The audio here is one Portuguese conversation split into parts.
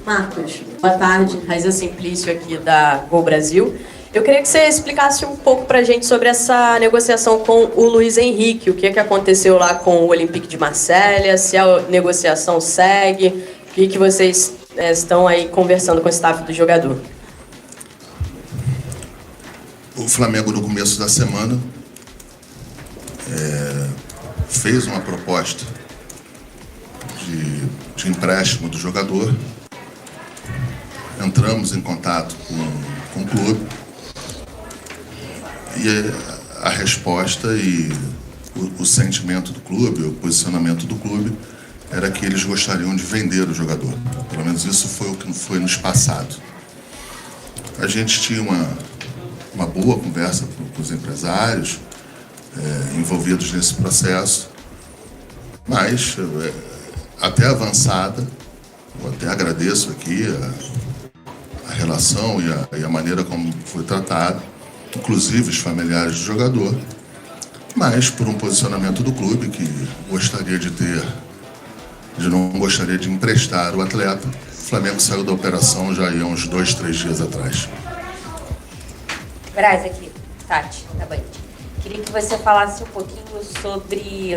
Marcos, boa tarde. Raiza Simplício aqui da Gol Brasil. Eu queria que você explicasse um pouco para a gente sobre essa negociação com o Luiz Henrique. O que aconteceu lá com o Olympique de Marselha, se a negociação segue, o que vocês estão aí conversando com o staff do jogador. O Flamengo, no começo da semana, fez uma proposta de empréstimo do jogador. Entramos em contato com o clube e a resposta e o sentimento do clube, o posicionamento do clube era que eles gostariam de vender o jogador. Pelo menos isso foi o que foi nos passado. A gente tinha uma boa conversa com os empresários envolvidos nesse processo, mas até avançada, eu até agradeço aqui a relação e a maneira como foi tratado, inclusive os familiares do jogador, mas por um posicionamento do clube que não gostaria de emprestar o atleta. O Flamengo saiu da operação já há uns 2, 3 dias atrás. Braz aqui, Tati, da Band. Queria que você falasse um pouquinho sobre,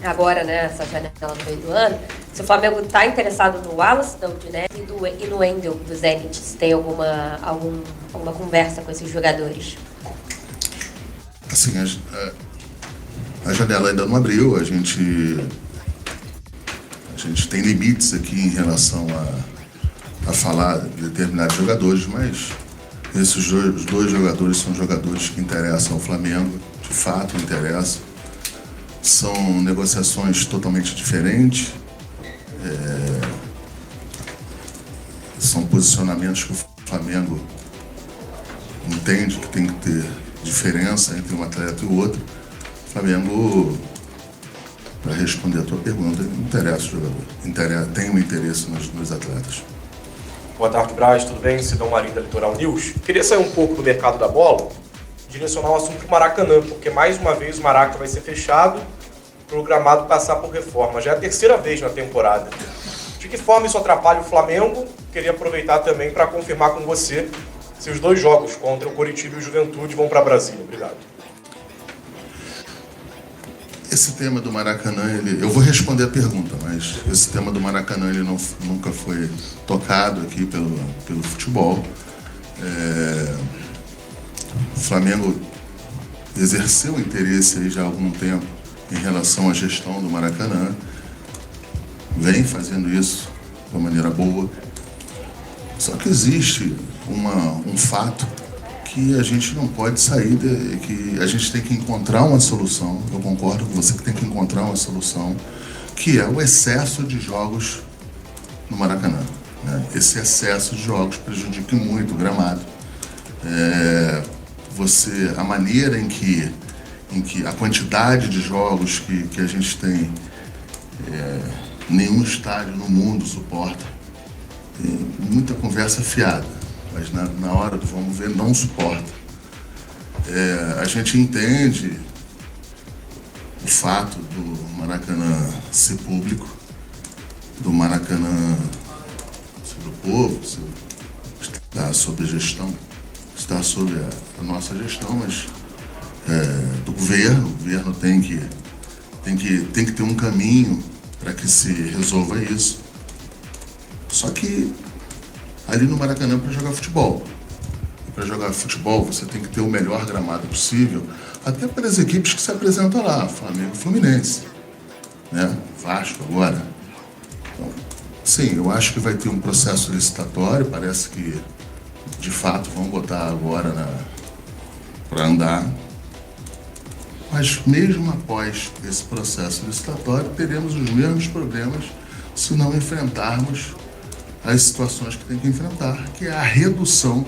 agora, né, essa janela no meio do ano, se o Flamengo está interessado no Wallace, da Udinese, e no Wendel, do Zenit, se tem alguma conversa com esses jogadores. Assim, a janela ainda não abriu, a gente tem limites aqui em relação a falar de determinados jogadores, mas esses dois jogadores são jogadores que interessam ao Flamengo, de fato interessam. São negociações totalmente diferentes, são posicionamentos que o Flamengo entende que tem que ter diferença entre um atleta e o outro. O Flamengo, para responder a tua pergunta, interessa o jogador, tem um interesse nos atletas. Boa tarde, Braz, tudo bem? Sidão Marinho da Litoral News. Queria sair um pouco do mercado da bola, direcionar o assunto para o Maracanã, porque mais uma vez o Maraca vai ser fechado para o gramado passar por reforma. Já é a terceira vez na temporada. De que forma isso atrapalha o Flamengo? Queria aproveitar também para confirmar com você se os 2 jogos contra o Coritiba e o Juventude vão para Brasília. Obrigado. Esse tema do Maracanã, eu vou responder a pergunta, mas esse tema do Maracanã ele nunca foi tocado aqui pelo futebol. O Flamengo exerceu interesse aí já há algum tempo em relação à gestão do Maracanã, vem fazendo isso de uma maneira boa. Só que existe um fato que a gente não pode sair, que a gente tem que encontrar uma solução. Eu concordo com você que tem que encontrar uma solução, que é o excesso de jogos no Maracanã, né? Esse excesso de jogos prejudica muito o gramado. A maneira em que a quantidade de jogos que a gente tem, nenhum estádio no mundo suporta. Tem muita conversa fiada, mas na hora do vamos ver não suporta. A gente entende o fato do Maracanã ser público, do Maracanã ser do povo, estar sob a gestão, estar sob a nossa gestão, mas do governo. O governo tem que ter um caminho para que se resolva isso. Só que ali no Maracanã é para jogar futebol. E para jogar futebol você tem que ter o melhor gramado possível, até para as equipes que se apresentam lá, Flamengo e Fluminense, né? Vasco agora. Então, sim, eu acho que vai ter um processo licitatório, parece que de fato vão botar agora para andar. Mas mesmo após esse processo licitatório, teremos os mesmos problemas se não enfrentarmos as situações que tem que enfrentar, que é a redução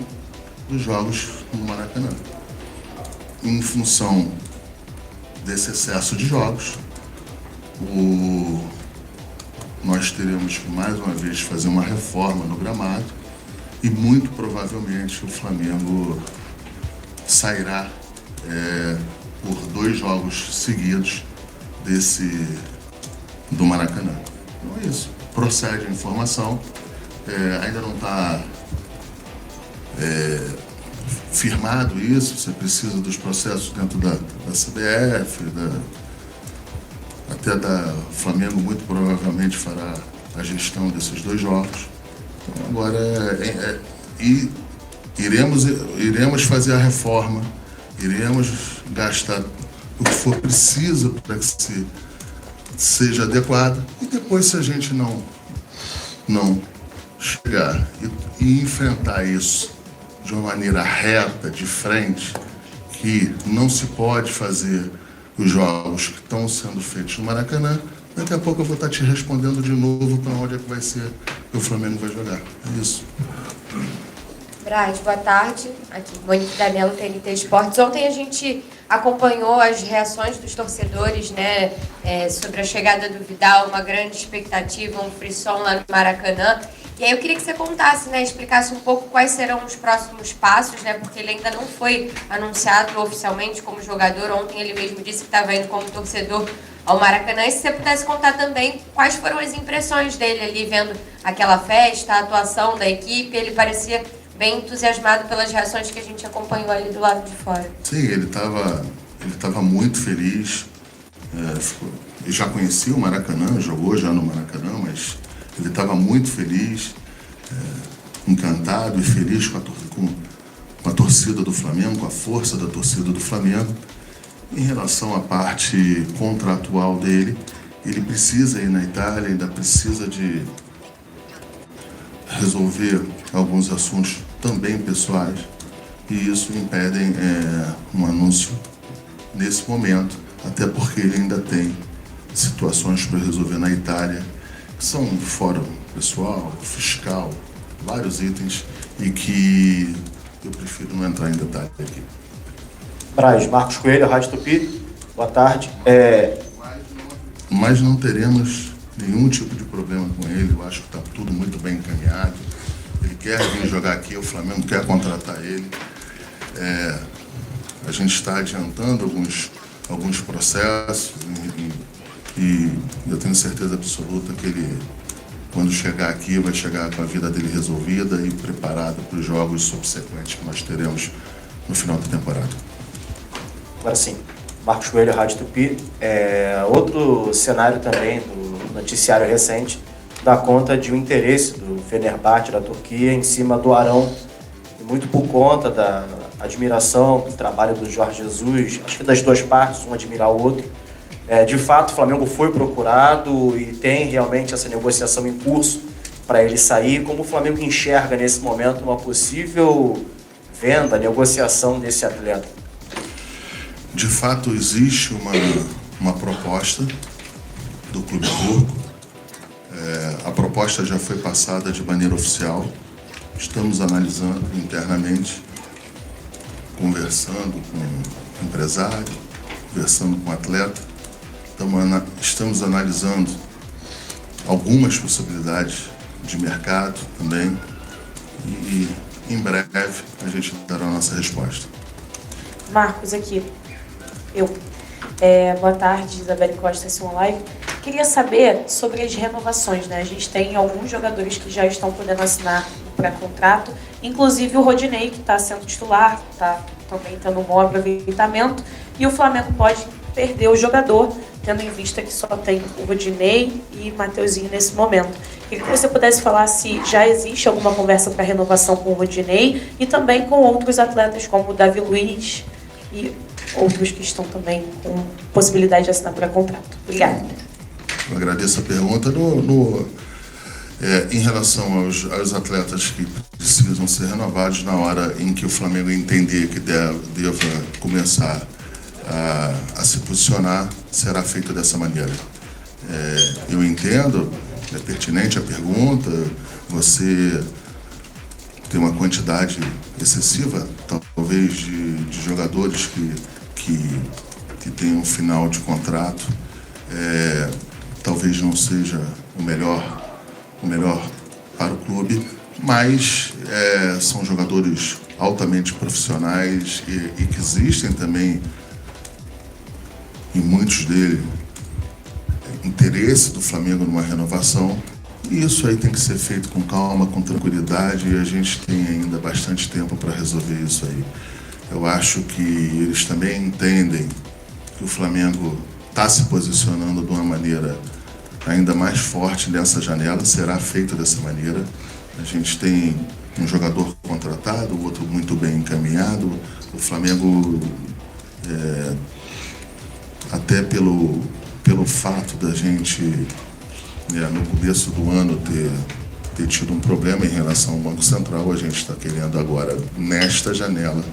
dos jogos no Maracanã. Em função desse excesso de jogos, nós teremos que mais uma vez fazer uma reforma no gramado e muito provavelmente o Flamengo sairá por 2 jogos seguidos do Maracanã. Então é isso. Procede a informação ainda não está firmado isso, você precisa dos processos dentro da CBF, até da Flamengo muito provavelmente fará a gestão desses 2 jogos. Então, agora iremos fazer a reforma, iremos gastar o que for preciso para que seja adequado, e depois, se a gente não chegar e enfrentar isso de uma maneira reta, de frente, que não se pode fazer os jogos que estão sendo feitos no Maracanã, daqui a pouco eu vou estar te respondendo de novo para onde é que vai ser que o Flamengo vai jogar. É isso. Braz, boa tarde. Aqui, Monique Danello, TNT Esportes. Ontem a gente acompanhou as reações dos torcedores, né, sobre a chegada do Vidal, uma grande expectativa, um frisson lá no Maracanã. E aí eu queria que você contasse, né, explicasse um pouco quais serão os próximos passos, né, porque ele ainda não foi anunciado oficialmente como jogador. Ontem ele mesmo disse que estava indo como torcedor ao Maracanã. E se você pudesse contar também quais foram as impressões dele ali vendo aquela festa, a atuação da equipe. Ele parecia bem entusiasmado pelas reações que a gente acompanhou ali do lado de fora. Sim, ele estava muito feliz. Ele já conhecia o Maracanã, jogou já no Maracanã, mas ele estava muito feliz, encantado e feliz com a torcida do Flamengo, com a força da torcida do Flamengo. Em relação à parte contratual dele, ele precisa ir na Itália, ainda precisa de resolver alguns assuntos também pessoais, e isso impedem um anúncio nesse momento, até porque ele ainda tem situações para resolver na Itália, que são fórum pessoal, fiscal, vários itens, e que eu prefiro não entrar em detalhe aqui. Braz, Marcos Coelho, Rádio Tupi, boa tarde. Mas não teremos nenhum tipo de problema com ele, eu acho que está tudo muito bem encaminhado. Ele quer vir jogar aqui, o Flamengo quer contratar ele. A gente está adiantando alguns processos e eu tenho certeza absoluta que ele, quando chegar aqui, vai chegar com a vida dele resolvida e preparada para os jogos subsequentes que nós teremos no final da temporada. Agora sim, Marcos Coelho, Rádio Tupi. Outro cenário também do noticiário recente dá conta de um interesse do Fenerbahçe da Turquia em cima do Arão, e muito por conta da admiração do trabalho do Jorge Jesus, acho que das 2 partes, um admirar o outro. De fato, o Flamengo foi procurado e tem realmente essa negociação em curso para ele sair. Como o Flamengo enxerga nesse momento uma possível venda, negociação desse atleta? De fato, existe uma proposta do clube turco. A proposta já foi passada de maneira oficial. Estamos analisando internamente, conversando com o empresário, conversando com o atleta. Estamos analisando algumas possibilidades de mercado também. E em breve a gente dará a nossa resposta. Marcos, aqui. Boa tarde, Isabelle Costa, S1 Live. Queria saber sobre as renovações, né? A gente tem alguns jogadores que já estão podendo assinar o pré-contrato, inclusive o Rodinei, que está sendo titular, está também tendo um bom aproveitamento, e o Flamengo pode perder o jogador, tendo em vista que só tem o Rodinei e Mateuzinho nesse momento. Queria que você pudesse falar se já existe alguma conversa para renovação com o Rodinei e também com outros atletas, como o Davi Luiz e outros que estão também com possibilidade de assinar pré-contrato. Obrigada. Eu agradeço a pergunta. Em relação aos atletas que precisam ser renovados, na hora em que o Flamengo entender que deva começar a se posicionar, será feito dessa maneira. Eu entendo, é pertinente a pergunta, você tem uma quantidade excessiva, talvez, de jogadores que têm um final de contrato. Talvez não seja o melhor para o clube, mas são jogadores altamente profissionais e que existem também, em muitos deles, interesse do Flamengo numa renovação, E isso aí tem que ser feito com calma, com tranquilidade, e a gente tem ainda bastante tempo para resolver isso aí. Eu acho que eles também entendem que o Flamengo está se posicionando de uma maneira ainda mais forte nessa janela, será feito dessa maneira. A gente tem um jogador contratado, o outro muito bem encaminhado. O Flamengo, até pelo fato da gente, no começo do ano, ter tido um problema em relação ao Banco Central, a gente está querendo agora, nesta janela,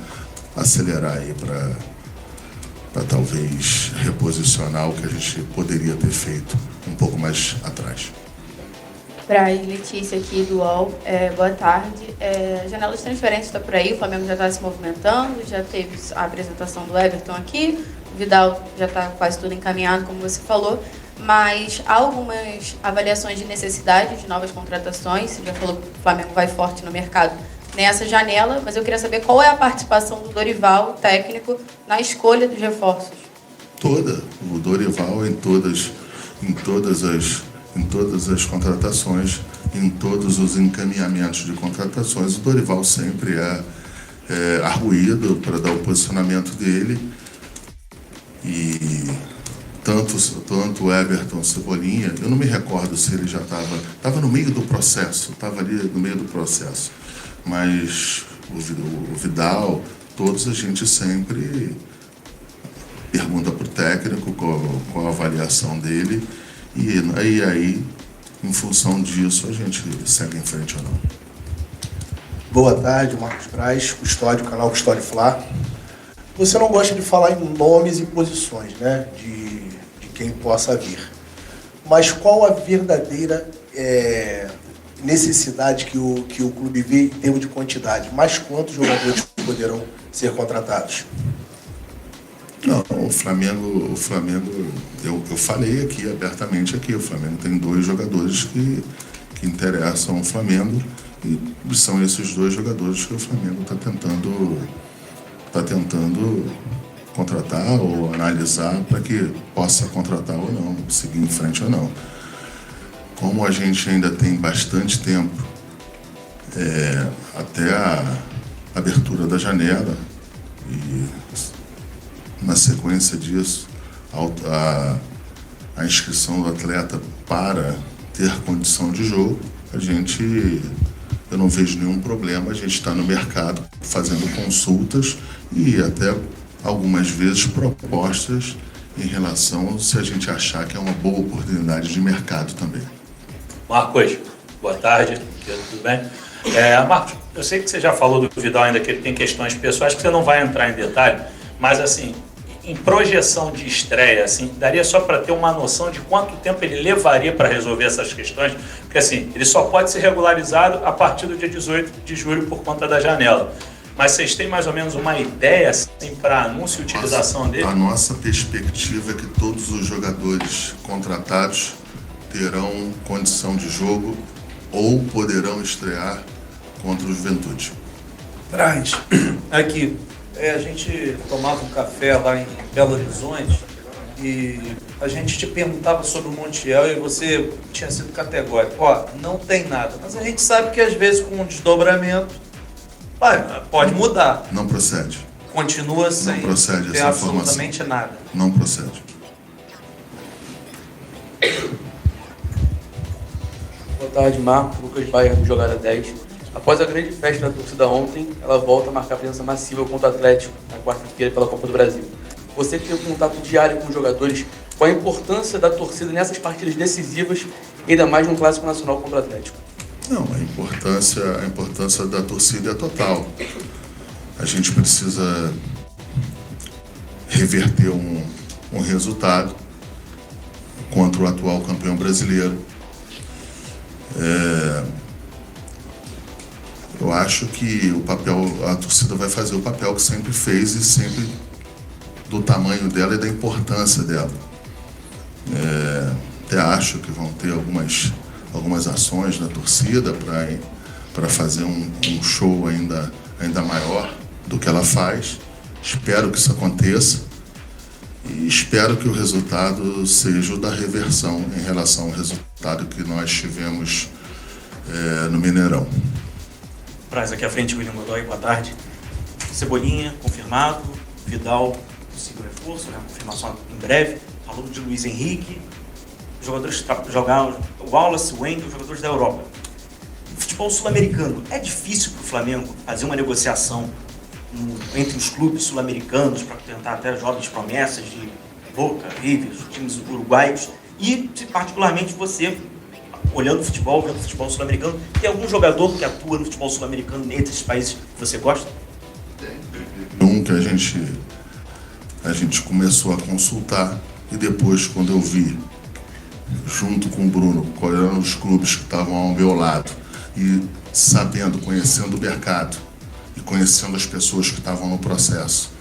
acelerar aí para talvez reposicionar o que a gente poderia ter feito um pouco mais atrás. Braz, Letícia aqui do UOL, boa tarde. A janela de transferência está por aí, o Flamengo já está se movimentando, já teve a apresentação do Everton aqui, o Vidal já está quase tudo encaminhado, como você falou, mas há algumas avaliações de necessidade de novas contratações. Você já falou que o Flamengo vai forte no mercado nessa janela, mas eu queria saber qual é a participação do Dorival, técnico, na escolha dos reforços. Toda. O Dorival em todas as contratações, em todos os encaminhamentos de contratações, o Dorival sempre é arruído para dar o posicionamento dele. E tanto o Everton Cebolinha, eu não me recordo se ele já estava no meio do processo, estava ali no meio do processo. Mas o Vidal, todos a gente sempre pergunta para o técnico qual a avaliação dele e aí, em função disso, a gente segue em frente ou não. Boa tarde, Marcos Braz, Custódio, canal Custódio Fla. Você não gosta de falar em nomes e posições, né, de quem possa vir. Mas qual a verdadeira necessidade que o clube vê em termos de quantidade? Mais quantos jogadores poderão ser contratados? Não, o Flamengo, eu falei aqui, abertamente aqui, o Flamengo tem 2 jogadores que interessam ao Flamengo e são esses 2 jogadores que o Flamengo está tentando contratar ou analisar para que possa contratar ou não, seguir em frente ou não. Como a gente ainda tem bastante tempo até a abertura da janela e na sequência disso a inscrição do atleta para ter condição de jogo, eu não vejo nenhum problema, a gente está no mercado fazendo consultas e até algumas vezes propostas em relação se a gente achar que é uma boa oportunidade de mercado também. Marcos, boa tarde, tudo bem? Marcos, eu sei que você já falou do Vidal ainda, que ele tem questões pessoais, que você não vai entrar em detalhe, mas assim, em projeção de estreia, assim, daria só para ter uma noção de quanto tempo ele levaria para resolver essas questões, porque assim, ele só pode ser regularizado a partir do dia 18 de julho por conta da janela. Mas vocês têm mais ou menos uma ideia assim, para anúncio e utilização dele? A nossa perspectiva é que todos os jogadores contratados terão condição de jogo ou poderão estrear contra o Juventude. Braz, aqui, a gente tomava um café lá em Belo Horizonte e a gente te perguntava sobre o Montiel e você tinha sido categórico. Não tem nada, mas a gente sabe que às vezes com um desdobramento pode mudar. Não procede. Continua sem ter absolutamente nada. Não procede. Boa tarde, Marco. Lucas Baia, do Jogada 10. Após a grande festa da torcida ontem, ela volta a marcar presença massiva contra o Atlético na quarta-feira pela Copa do Brasil. Você que tem um contato diário com os jogadores, qual a importância da torcida nessas partidas decisivas, ainda mais num clássico nacional contra o Atlético? Não, a importância da torcida é total. A gente precisa reverter um resultado contra o atual campeão brasileiro. Eu acho que a torcida vai fazer o papel que sempre fez e sempre do tamanho dela e da importância dela. Até acho que vão ter algumas ações da torcida para fazer um show ainda maior do que ela faz. Espero que isso aconteça E espero que o resultado seja o da reversão em relação ao resultado que nós tivemos no Mineirão. Braz, aqui à frente, William Godoy, boa tarde. Cebolinha, confirmado. Vidal, possível reforço, né? Confirmação em breve. Falou de Luiz Henrique. Jogadores que jogaram o Wallace, o Wendel, jogadores da Europa. No futebol sul-americano, é difícil para o Flamengo fazer uma negociação entre os clubes sul-americanos para tentar até jovens promessas de Boca, River, times uruguaios e, particularmente, você, olhando o futebol, vendo o futebol sul-americano, tem algum jogador que atua no futebol sul-americano nesses países que você gosta? Que a gente começou a consultar e depois, quando eu vi, junto com o Bruno, quais eram os clubes que estavam ao meu lado e sabendo, conhecendo o mercado e conhecendo as pessoas que estavam no processo,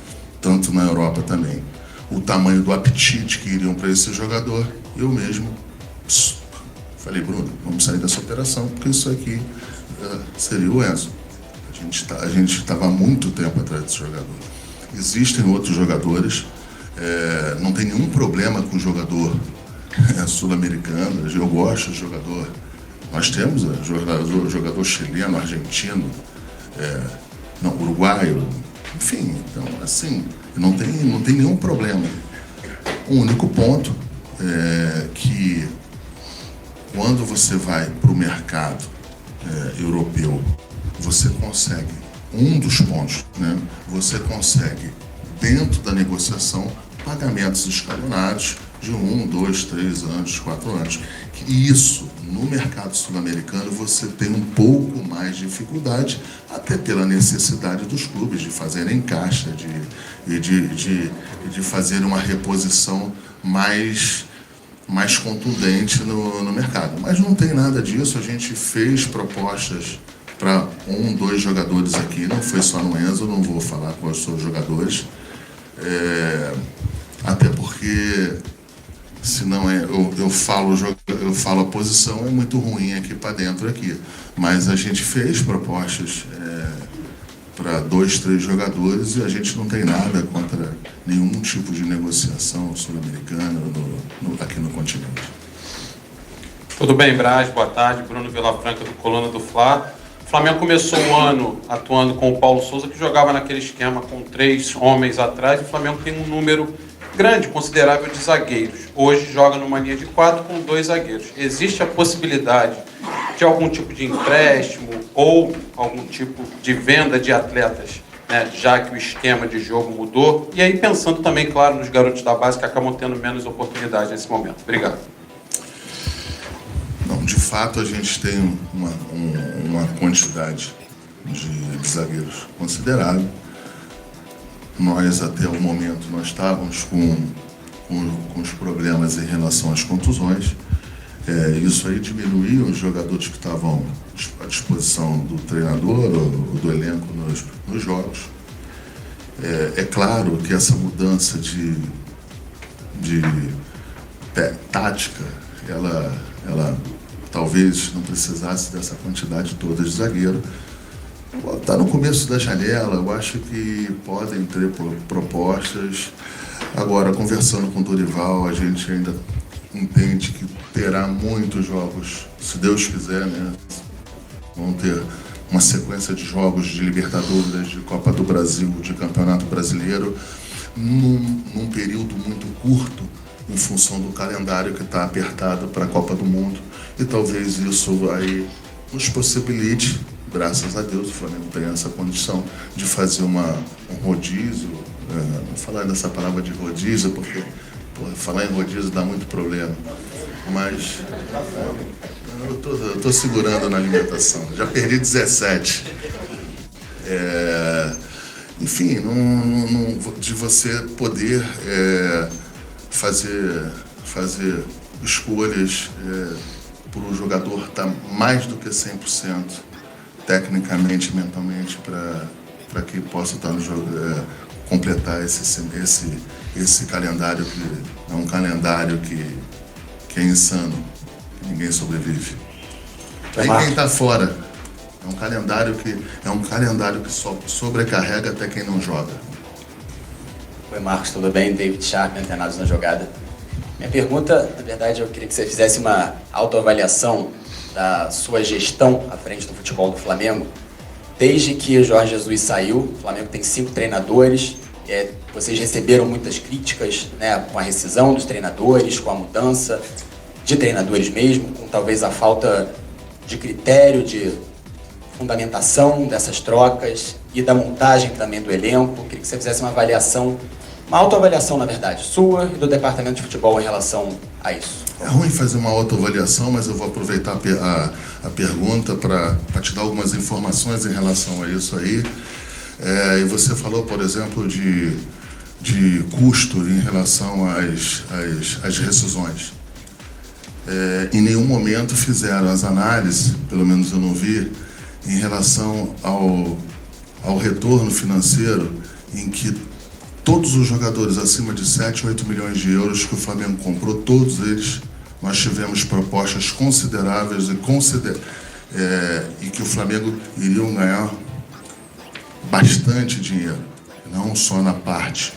tanto na Europa também, o tamanho do apetite que iriam para esse jogador, eu mesmo falei, Bruno, vamos sair dessa operação, porque isso aqui seria o Enzo. A gente estava há muito tempo atrás desse jogador. Existem outros jogadores, não tem nenhum problema com o jogador sul-americano, eu gosto de jogador. Nós temos jogador chileno, argentino, uruguaio, enfim, então assim, não tem nenhum problema. O único ponto é que quando você vai para o mercado europeu, você consegue, um dos pontos, né? Você consegue, dentro da negociação, pagamentos escalonados de 1, 2, 3 anos, 4 anos. E isso, no mercado sul-americano, você tem um pouco mais de dificuldade, até pela necessidade dos clubes de fazerem caixa, de fazer uma reposição mais contundente no mercado. Mas não tem nada disso, a gente fez propostas para 1, 2 jogadores aqui, não foi só no Enzo, não vou falar quais são os jogadores, até porque senão eu falo a posição, é muito ruim aqui para dentro aqui. Mas a gente fez propostas para 2, 3 jogadores e a gente não tem nada contra nenhum tipo de negociação sul-americana aqui no continente. Tudo bem, Braz? Boa tarde. Bruno Vilafranca, do Coluna do Fla. O Flamengo começou o ano atuando com o Paulo Souza, que jogava naquele esquema com 3 homens atrás. O Flamengo tem um número grande, considerável de zagueiros. Hoje joga numa linha de 4 com 2 zagueiros. Existe a possibilidade de algum tipo de empréstimo ou algum tipo de venda de atletas, né, já que o esquema de jogo mudou? E aí pensando também, claro, nos garotos da base que acabam tendo menos oportunidade nesse momento. Obrigado. Não, de fato a gente tem uma quantidade de zagueiros considerável. Nós, até o momento, nós estávamos com os problemas em relação às contusões. Isso aí diminuiu os jogadores que estavam à disposição do treinador ou do elenco nos jogos. É claro que essa mudança de tática, ela talvez não precisasse dessa quantidade toda de zagueiro. Está no começo da janela, eu acho que podem ter propostas. Agora, conversando com o Dorival, a gente ainda entende que terá muitos jogos, se Deus quiser, né? Vão ter uma sequência de jogos de Libertadores, de Copa do Brasil, de Campeonato Brasileiro, num período muito curto, em função do calendário que está apertado para a Copa do Mundo. E talvez isso aí nos possibilite, graças a Deus, o Flamengo tem essa condição de fazer um rodízio. Não falar dessa palavra de rodízio, porque falar em rodízio dá muito problema. Mas eu tô segurando na alimentação. Já perdi 17. Enfim, de você poder fazer escolhas para o jogador estar mais do que 100% tecnicamente e mentalmente para que possa estar no jogo, completar esse calendário, que é um calendário que é insano, que ninguém sobrevive. Aí quem está fora é um calendário que sobrecarrega até quem não joga. Oi, Marcos, tudo bem? David Sharp, Antenados na Jogada. Minha pergunta, na verdade, eu queria que você fizesse uma autoavaliação da sua gestão à frente do futebol do Flamengo. Desde que o Jorge Jesus saiu, o Flamengo tem 5 treinadores, vocês receberam muitas críticas, né, com a rescisão dos treinadores, com a mudança de treinadores mesmo, com talvez a falta de critério, de fundamentação dessas trocas e da montagem também do elenco. Queria que você fizesse uma avaliação, uma autoavaliação, na verdade, sua e do departamento de futebol em relação a isso. É ruim fazer uma autoavaliação, mas eu vou aproveitar a pergunta para te dar algumas informações em relação a isso aí. E você falou, por exemplo, de custo em relação às rescisões. Em nenhum momento fizeram as análises, pelo menos eu não vi, em relação ao retorno financeiro, em que todos os jogadores acima de 7, 8 milhões de euros que o Flamengo comprou, todos eles, nós tivemos propostas consideráveis e que o Flamengo iriam ganhar bastante dinheiro, não só na parte.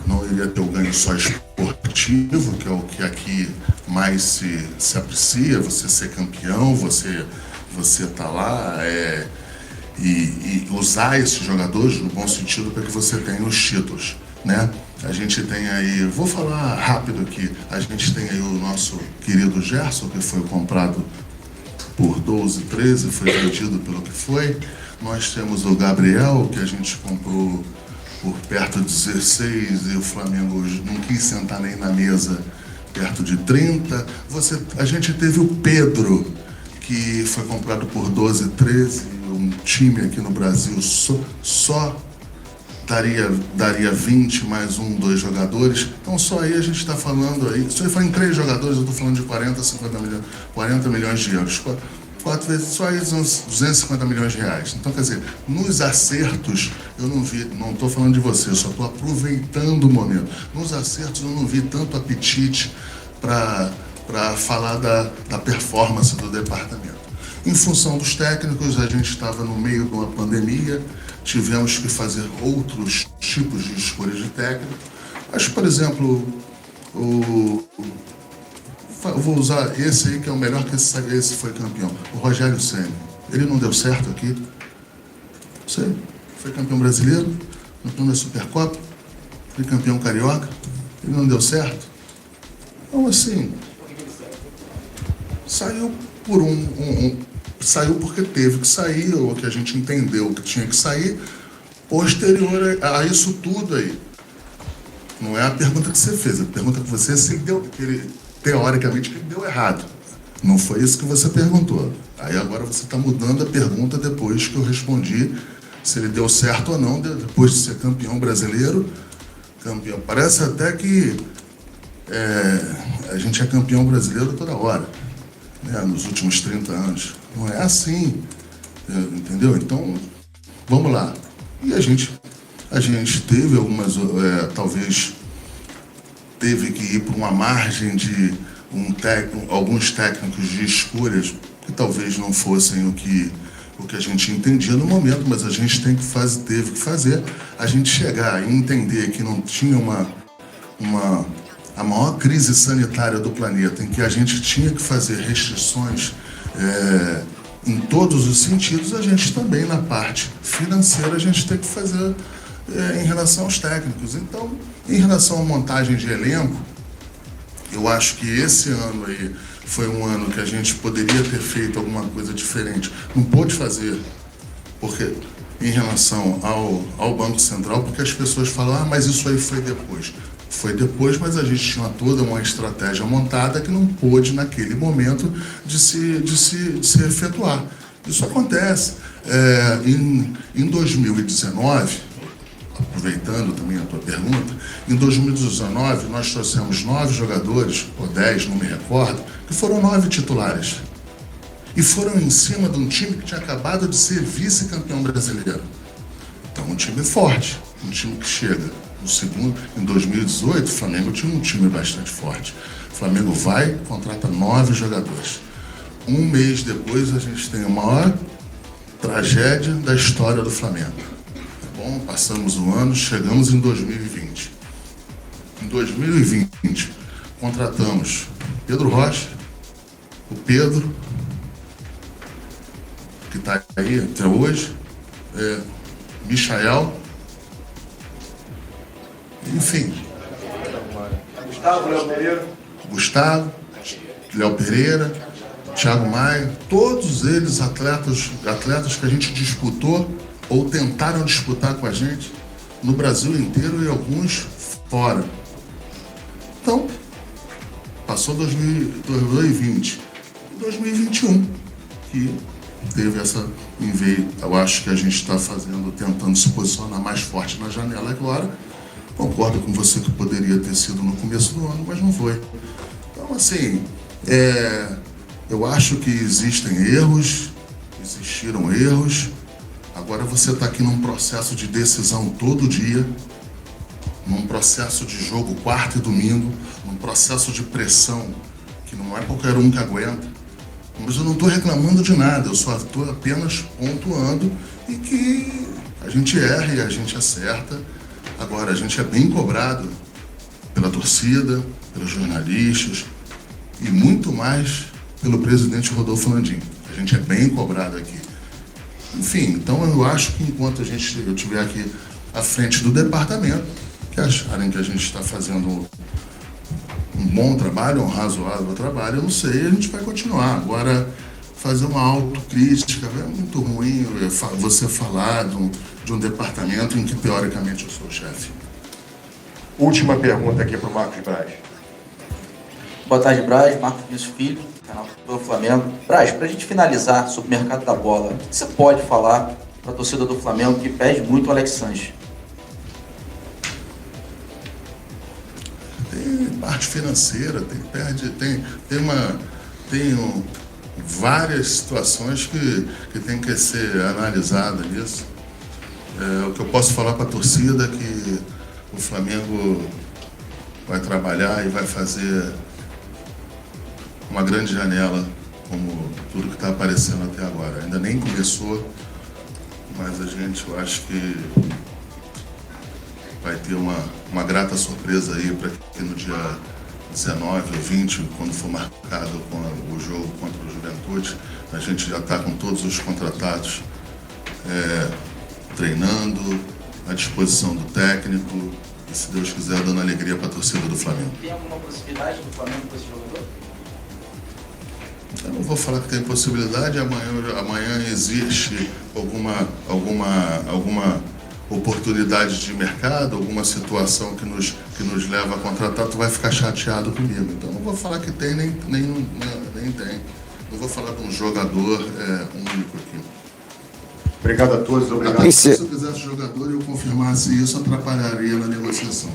Não iria ter o ganho só esportivo, que é o que aqui mais se aprecia, você ser campeão, você tá lá e usar esses jogadores no bom sentido para que você tenha os títulos, né? A gente tem aí, vou falar rápido aqui, a gente tem aí o nosso querido Gerson, que foi comprado por 12, 13, foi vendido pelo que foi. Nós temos o Gabriel, que a gente comprou por perto de 16 e o Flamengo não quis sentar nem na mesa perto de 30. A gente teve o Pedro, que foi comprado por 12, 13, um time aqui no Brasil só daria 20 mais 1, 2 jogadores. Então só aí a gente está falando aí, se eu for em 3 jogadores, eu estou falando de 40 milhões de euros. 4 vezes, só aí são 250 milhões de reais. Então, quer dizer, nos acertos, eu não vi, não estou falando de você, eu só estou aproveitando o momento. Nos acertos, eu não vi tanto apetite para falar da performance do departamento. Em função dos técnicos, a gente estava no meio de uma pandemia, tivemos que fazer outros tipos de escolhas de técnico. Mas, por exemplo, eu vou usar esse aí, que é o melhor, que esse foi campeão. O Rogério Ceni. Ele não deu certo aqui. Sei. Foi campeão brasileiro, campeão da Supercopa, foi campeão carioca. Ele não deu certo. Então, assim, saiu por saiu porque teve que sair, ou que a gente entendeu que tinha que sair, posterior a isso tudo aí. Não é a pergunta que você fez, a pergunta que você se deu, teoricamente, que deu errado. Não foi isso que você perguntou. Aí agora você está mudando a pergunta depois que eu respondi se ele deu certo ou não, depois de ser campeão brasileiro. Campeão. Parece até que a gente é campeão brasileiro toda hora, né, nos últimos 30 anos. Não é assim, entendeu? Então, vamos lá. E a gente teve algumas, talvez, teve que ir para uma margem de alguns técnicos de escolhas que talvez não fossem o que a gente entendia no momento, mas a gente teve que fazer a gente chegar e entender que não tinha a maior crise sanitária do planeta, em que a gente tinha que fazer restrições em todos os sentidos. A gente também, na parte financeira, a gente tem que fazer em relação aos técnicos. Então, em relação à montagem de elenco, eu acho que esse ano aí foi um ano que a gente poderia ter feito alguma coisa diferente. Não pôde fazer, porque em relação ao Banco Central, porque as pessoas falam, mas isso aí foi depois. Foi depois, mas a gente tinha toda uma estratégia montada que não pôde, naquele momento, de se efetuar. Isso acontece. Em 2019, aproveitando também a tua pergunta, em 2019 nós trouxemos 9 jogadores, ou 10, não me recordo, que foram 9 titulares. E foram em cima de um time que tinha acabado de ser vice-campeão brasileiro. Então, um time forte, um time que chega. No segundo, em 2018, o Flamengo tinha um time bastante forte. O Flamengo vai, contrata 9 jogadores. Um mês depois, a gente tem a maior tragédia da história do Flamengo. Tá bom? bom, passamos o ano, chegamos em 2020. Em 2020, contratamos Pedro Rocha, o Pedro, que está aí até hoje, Michael, enfim. Gustavo, Léo Pereira, Thiago Maia, todos eles atletas que a gente disputou ou tentaram disputar com a gente no Brasil inteiro e alguns fora. Então, passou 2020, 2021, que teve essa enveio. Eu acho que a gente está tentando se posicionar mais forte na janela agora. Concordo com você que poderia ter sido no começo do ano, mas não foi. Então, assim, eu acho que existiram erros. Agora você está aqui num processo de decisão todo dia, num processo de jogo quarta e domingo, num processo de pressão que não é qualquer um que aguenta. Mas eu não estou reclamando de nada, eu só estou apenas pontuando e que a gente erra e a gente acerta. Agora, a gente é bem cobrado pela torcida, pelos jornalistas e muito mais pelo presidente Rodolfo Landim. A gente é bem cobrado aqui. Enfim, então eu acho que enquanto eu estiver aqui à frente do departamento, que acharem que a gente está fazendo um bom trabalho, um razoável trabalho, eu não sei, a gente vai continuar. Agora, fazer uma autocrítica, é muito ruim você falar de um departamento em que, teoricamente, eu sou o chefe. Última pergunta aqui para o Marcos Braz. Boa tarde, Braz. Marcos Vinícius Filho, canal do Flamengo. Braz, para a gente finalizar sobre o mercado da bola, o que você pode falar para a torcida do Flamengo que pede muito o Alex Sanches? Tem parte financeira, tem várias situações que tem que ser analisada nisso. O que eu posso falar para a torcida é que o Flamengo vai trabalhar e vai fazer uma grande janela, como tudo que está aparecendo até agora. Ainda nem começou, mas eu acho que vai ter uma grata surpresa aí para que no dia 19 ou 20, quando for marcado com o jogo contra o Juventude, a gente já está com todos os contratados treinando, à disposição do técnico e, se Deus quiser, dando alegria para a torcida do Flamengo. Tem alguma possibilidade do Flamengo com esse jogador? Eu não vou falar que tem possibilidade, amanhã existe alguma oportunidade de mercado, alguma situação que nos leva a contratar, tu vai ficar chateado comigo. Então não vou falar que tem, nem tem. Não vou falar de um jogador único aqui. Obrigado a todos, obrigado. Se eu quisesse jogador e eu confirmasse isso, atrapalharia na negociação.